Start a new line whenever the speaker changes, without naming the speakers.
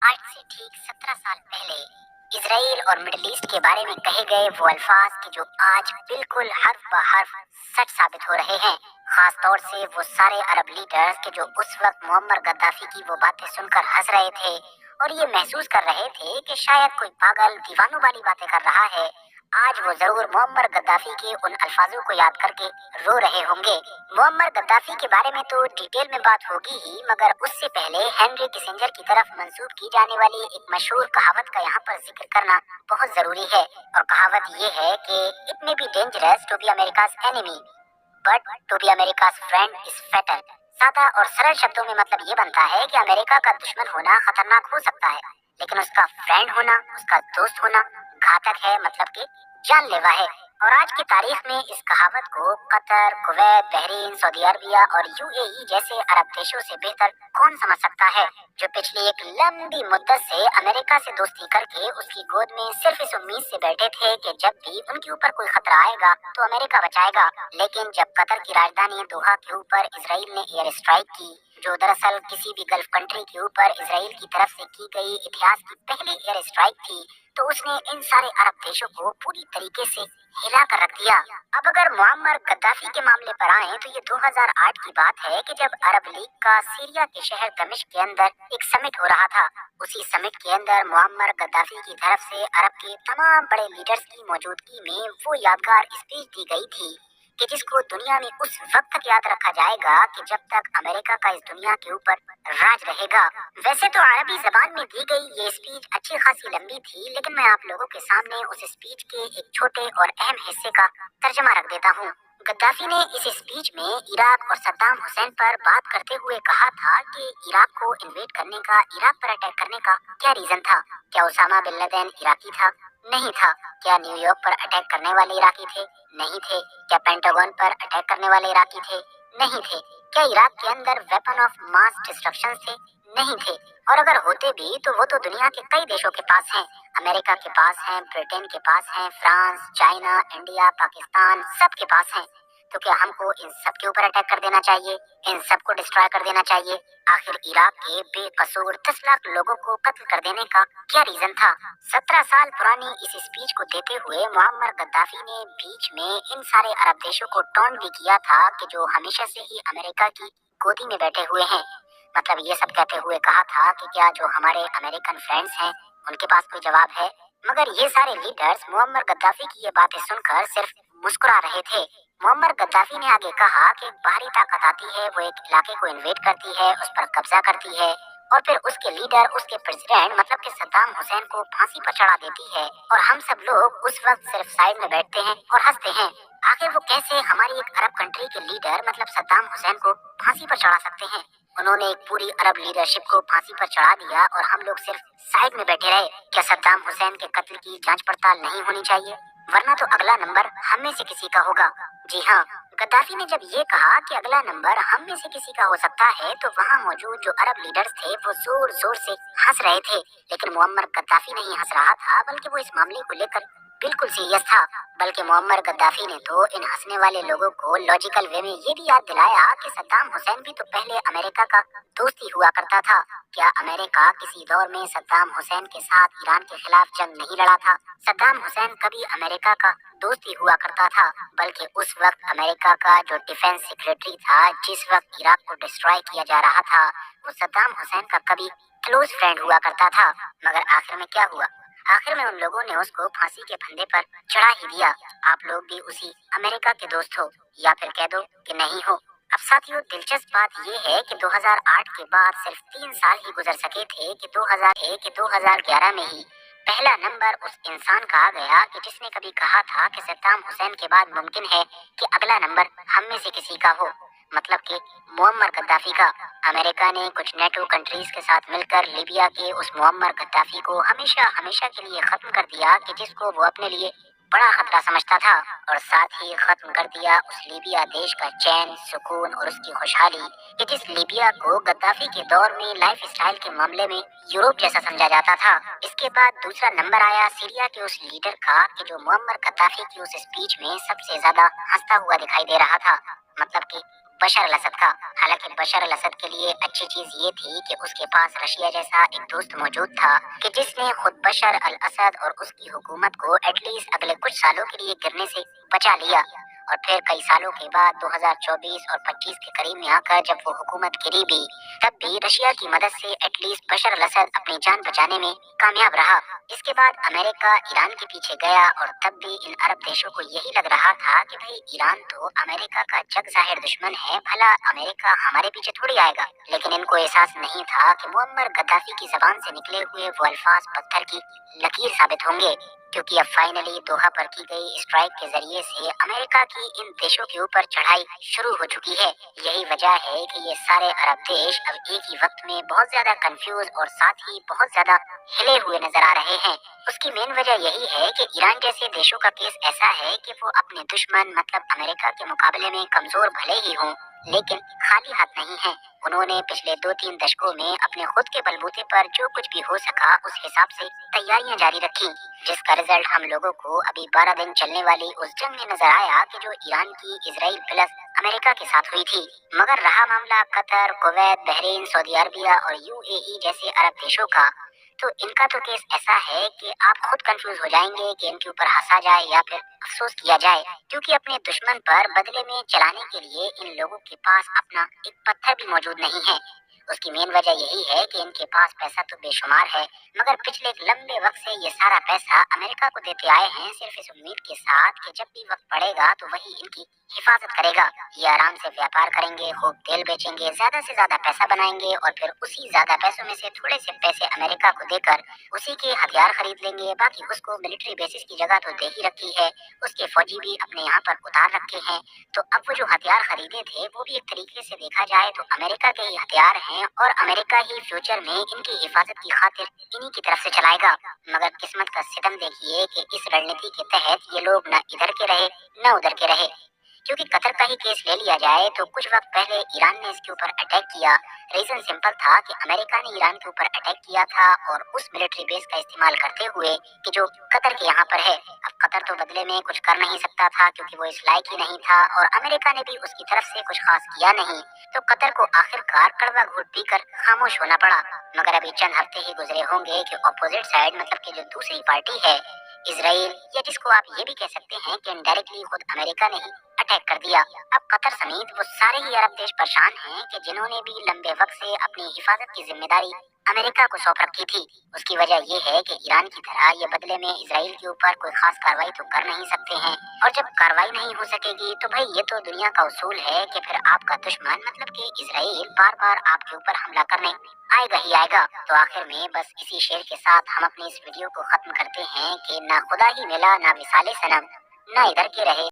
आज से ठीक 17 साल पहले इसराइल और मिडिल ईस्ट के बारे में कहे गए वो अल्फाज कि जो आज बिल्कुल हर्फ ब हर्फ सच साबित हो रहे हैं। खास तौर से वो सारे अरब लीडर्स के जो उस वक्त मुअम्मर गद्दाफी की वो बातें सुनकर हंस रहे थे और ये महसूस कर रहे थे कि शायद कोई पागल दीवानों वाली बातें कर रहा है। आज वो जरूर मुअम्मर गद्दाफी के उन अल्फाजों को याद करके रो रहे होंगे। मुअम्मर गद्दाफी के बारे में तो डिटेल में बात होगी ही, मगर उससे पहले हेनरी किसिंजर की तरफ मंसूब की जाने वाली एक मशहूर कहावत का यहाँ पर जिक्र करना बहुत जरूरी है। और कहावत ये है कि it may be dangerous to be America's enemy but to be America's friend is fatal. सादा और सरल शब्दों में मतलब ये बनता है कि अमेरिका का दुश्मन होना खतरनाक हो सकता है, लेकिन उसका फ्रेंड होना, उसका दोस्त होना घातक है, मतलब कि जानलेवा है। और आज की तारीख में इस कहावत को Qatar, Kuwait, Bahrain, Saudi Arabia और यूएई जैसे अरब देशों से बेहतर कौन समझ सकता है, जो पिछली एक लंबी मुद्दत से अमेरिका से दोस्ती करके उसकी गोद में सिर्फ इस उम्मीद से बैठे थे कि जब भी उनके ऊपर कोई खतरा आएगा तो अमेरिका बचाएगा। लेकिन जब कतर की राजधानी दोहा के ऊपर इसराइल ने एयर स्ट्राइक की, जो दरअसल किसी भी गल्फ कंट्री के ऊपर इसराइल की तरफ से की गई इतिहास की पहली एयर स्ट्राइक थी, तो उसने इन सारे अरब देशों को पूरी तरीके से हिला कर रख दिया। अब अगर मुअम्मर गद्दाफी के मामले पर आए तो ये 2008 की बात है कि जब अरब लीग का सीरिया के शहर दमिश्क के अंदर एक समिट हो रहा था। उसी समिट के अंदर मुअम्मर गद्दाफी की तरफ से अरब के तमाम बड़े लीडर्स की मौजूदगी में वो यादगार स्पीच दी गई थी कि जिसको दुनिया में उस वक्त तक याद रखा जाएगा कि जब तक अमेरिका का इस दुनिया के ऊपर राज रहेगा। वैसे तो अरबी जबान में दी गई ये स्पीच अच्छी खासी लंबी थी, लेकिन मैं आप लोगों के सामने उस स्पीच के एक छोटे और अहम हिस्से का तर्जमा रख देता हूँ। गद्दाफी ने इस स्पीच में इराक और सद्दाम हुसैन पर बात करते हुए कहा था कि इराक को इन्वेड करने का, इराक पर अटैक करने का क्या रीजन था। क्या उसामा बिन लादेन इराकी था? नहीं था। क्या न्यूयॉर्क पर अटैक करने वाले इराकी थे? नहीं थे। क्या पेंटागन पर अटैक करने वाले इराकी थे? नहीं थे। क्या इराक के अंदर वेपन ऑफ मास डिस्ट्रक्शन थे? नहीं थे। और अगर होते भी तो वो तो दुनिया के कई देशों के पास हैं। अमेरिका के पास हैं, ब्रिटेन के पास हैं, फ्रांस, चाइना, इंडिया, पाकिस्तान, सब के पास हैं। तो क्या हमको इन सब के ऊपर अटैक कर देना चाहिए? इन सब को डिस्ट्रॉय कर देना चाहिए? आखिर इराक के बेकसूर 10 लाख लोगों को कत्ल कर देने का क्या रीजन था? 17 साल पुरानी इस स्पीच को देते हुए मुअम्मर गद्दाफी ने बीच में इन सारे अरब देशों को टॉन्ट भी किया था कि जो हमेशा से ही अमेरिका की गोदी में बैठे हुए हैं। मतलब ये सब कहते हुए कहा था कि क्या जो हमारे अमेरिकन फ्रेंड्स हैं उनके पास कोई जवाब है। मगर ये सारे लीडर्स मुअम्मर गद्दाफी की ये बातें सुनकर सिर्फ मुस्कुरा रहे थे। मुअम्मर गद्दाफी ने आगे कहा कि एक बाहरी ताकत आती है, वो एक इलाके को इन्वेड करती है, उस पर कब्जा करती है और फिर उसके लीडर, उसके प्रेसिडेंट मतलब कि सद्दाम हुसैन को फांसी पर चढ़ा देती है और हम सब लोग उस वक्त सिर्फ साइड में बैठते हैं और हंसते हैं। आखिर वो कैसे हमारी एक अरब कंट्री के लीडर मतलब सद्दाम हुसैन को फांसी पर चढ़ा सकते हैं? उन्होंने एक पूरी अरब लीडरशिप को फांसी पर चढ़ा दिया और हम लोग सिर्फ साइड में बैठे रहे। क्या सद्दाम हुसैन के कत्ल की जांच पड़ताल नहीं होनी चाहिए? वरना तो अगला नंबर हम में से किसी का होगा। जी हाँ, गद्दाफी ने जब ये कहा कि अगला नंबर हम में से किसी का हो सकता है, तो वहाँ मौजूद जो अरब लीडर्स थे वो जोर जोर से हंस रहे थे। लेकिन मुअम्मर गद्दाफी नहीं हंस रहा था, बल्कि वो इस मामले को लेकर बिल्कुल सीरियस था। बल्कि मुअम्मर गद्दाफी ने तो इन हंसने वाले लोगों को लॉजिकल वे में ये भी याद दिलाया कि सद्दाम हुसैन भी तो पहले अमेरिका का दोस्त ही हुआ करता था। क्या अमेरिका किसी दौर में सद्दाम हुसैन के साथ ईरान के खिलाफ जंग नहीं लड़ा था? सद्दाम हुसैन कभी अमेरिका का दोस्त ही हुआ करता था, बल्कि उस वक्त अमेरिका का जो डिफेंस सेक्रेटरी था, जिस वक्त इराक को डिस्ट्रॉय किया जा रहा था, वो सद्दाम हुसैन का कभी क्लोज फ्रेंड हुआ करता था। मगर आखिर में क्या हुआ? आखिर में उन लोगों ने उसको फांसी के फंदे पर चढ़ा ही दिया। आप लोग भी उसी अमेरिका के दोस्त हो, या फिर कह दो कि नहीं हो। अब साथियों, दिलचस्प बात ये है कि 2008 के बाद सिर्फ 3 साल ही गुजर सके थे कि 2011 में ही पहला नंबर उस इंसान का आ गया कि जिसने कभी कहा था कि सद्दाम हुसैन के बाद मुमकिन है कि अगला नंबर हम में से किसी का हो, मतलब कि मुअम्मर गद्दाफी का। अमेरिका ने कुछ नेटो कंट्रीज के साथ मिलकर लीबिया के उस मुअम्मर गद्दाफी को हमेशा हमेशा के लिए खत्म कर दिया कि जिसको वो अपने लिए बड़ा खतरा समझता था, और साथ ही खत्म कर दिया उस लीबिया देश का चैन, सुकून और उसकी खुशहाली कि जिस लीबिया को गद्दाफी के दौर में लाइफ स्टाइल के मामले में यूरोप जैसा समझा जाता था। इसके बाद दूसरा नंबर आया सीरिया के उस लीडर का कि जो मुअम्मर गद्दाफी की उस स्पीच में सबसे ज्यादा हंसता हुआ दिखाई दे रहा था, मतलब कि बशर अल असद का। हालांकि बशर अल असद के लिए अच्छी चीज ये थी कि उसके पास रशिया जैसा एक दोस्त मौजूद था कि जिसने खुद बशर अल असद और उसकी हुकूमत को एटलीस्ट अगले कुछ सालों के लिए गिरने से बचा लिया। और फिर कई सालों के बाद 2024 और 25 के करीब में आकर जब वो हुकूमत गिरी भी, तब भी रशिया की मदद से एटलीस्ट बशर अल असद अपनी जान बचाने में कामयाब रहा। इसके बाद अमेरिका ईरान के पीछे गया और तब भी इन अरब देशों को यही लग रहा था कि भाई ईरान तो अमेरिका का जग जाहिर दुश्मन है, भला अमेरिका हमारे पीछे थोड़ी आएगा। लेकिन इनको एहसास नहीं था कि मुअम्मर गद्दाफी की जबान से निकले हुए वो अल्फाज पत्थर की लकीर साबित होंगे, क्योंकि अब फाइनली दोहा पर की गई स्ट्राइक के जरिए से अमेरिका की इन देशों के ऊपर चढ़ाई शुरू हो चुकी है। यही वजह है कि ये सारे अरब देश अब एक ही वक्त में बहुत ज्यादा कंफ्यूज और साथ ही बहुत ज्यादा हिले हुए नजर आ रहे हैं। उसकी मेन वजह यही है कि ईरान जैसे देशों का केस ऐसा है कि वो अपने दुश्मन मतलब अमेरिका के मुकाबले में कमजोर भले ही हों, लेकिन खाली हाथ नहीं है। उन्होंने पिछले 2-3 दशकों में अपने खुद के बलबूते पर जो कुछ भी हो सका उस हिसाब से तैयारियां जारी रखी, जिसका रिजल्ट हम लोगों को अभी 12 दिन चलने वाली उस जंग में नजर आया कि जो ईरान की इजराइल प्लस अमेरिका के साथ हुई थी। मगर रहा मामला Qatar, Kuwait, Bahrain, Saudi Arabia और यूएई जैसे अरब देशों का, तो इनका तो केस ऐसा है कि आप खुद कंफ्यूज हो जाएंगे कि इनके ऊपर हंसा जाए या फिर अफसोस किया जाए, क्योंकि अपने दुश्मन पर बदले में चलाने के लिए इन लोगों के पास अपना एक पत्थर भी मौजूद नहीं है। उसकी मेन वजह यही है कि इनके पास पैसा तो बेशुमार है, मगर पिछले एक लंबे वक्त से ये सारा पैसा अमेरिका को देते आए हैं सिर्फ इस उम्मीद के साथ कि जब भी वक्त पड़ेगा तो वही इनकी हिफाजत करेगा। ये आराम से व्यापार करेंगे, खूब तेल बेचेंगे, ज्यादा से ज्यादा पैसा बनाएंगे और फिर उसी ज्यादा पैसों में से थोड़े से पैसे अमेरिका को देकर उसी के हथियार खरीद लेंगे। बाकी उसको मिलिट्री बेसिस की जगह तो दे ही रखी है, उसके फौजी भी अपने यहाँ पर उतार रखे हैं। तो अब वो जो हथियार खरीदे थे वो भी एक तरीके से देखा जाए तो अमेरिका के ही हथियार हैं और अमेरिका ही फ्यूचर में इनकी हिफाजत की खातिर इन्हीं की तरफ से चलाएगा। मगर किस्मत का सितम देखिए कि इस रणनीति के तहत ये लोग न इधर के रहे न उधर के रहे। क्योंकि कतर का ही केस ले लिया जाए तो कुछ वक्त पहले ईरान ने इसके ऊपर अटैक किया। रीजन सिंपल था कि अमेरिका ने ईरान के ऊपर अटैक किया था और उस मिलिट्री बेस का इस्तेमाल करते हुए कि जो कतर के यहाँ पर है। अब कतर तो बदले में कुछ कर नहीं सकता था क्योंकि वो इस लायक ही नहीं था और अमेरिका ने भी उसकी तरफ से कुछ खास किया नहीं, तो कतर को आखिरकार कड़वा घूंट पीकर खामोश होना पड़ा। मगर अभी चंद हफ्ते ही गुजरे होंगे कि ऑपोजिट साइड मतलब कि जो दूसरी पार्टी है इसराइल, या जिसको आप ये भी कह सकते हैं कि इनडायरेक्टली खुद अमेरिका ने ही अटैक कर दिया। अब कतर समेत वो सारे ही अरब देश परेशान हैं कि जिन्होंने भी लंबे वक्त से अपनी हिफाजत की जिम्मेदारी अमेरिका को सौंप रखी थी। उसकी वजह ये है कि ईरान की तरह ये बदले में इसराइल के ऊपर कोई खास कार्रवाई तो कर नहीं सकते हैं, और जब कार्रवाई नहीं हो सकेगी तो भाई ये तो दुनिया का उसूल है कि फिर आपका दुश्मन मतलब कि इसराइल बार बार आपके ऊपर हमला करने आएगा ही आएगा। तो आखिर में बस इसी शेर के साथ हम अपनी इस वीडियो को खत्म करते हैं कि ना खुदा ही मिला ना विसाले सनम, ना इधर के रहे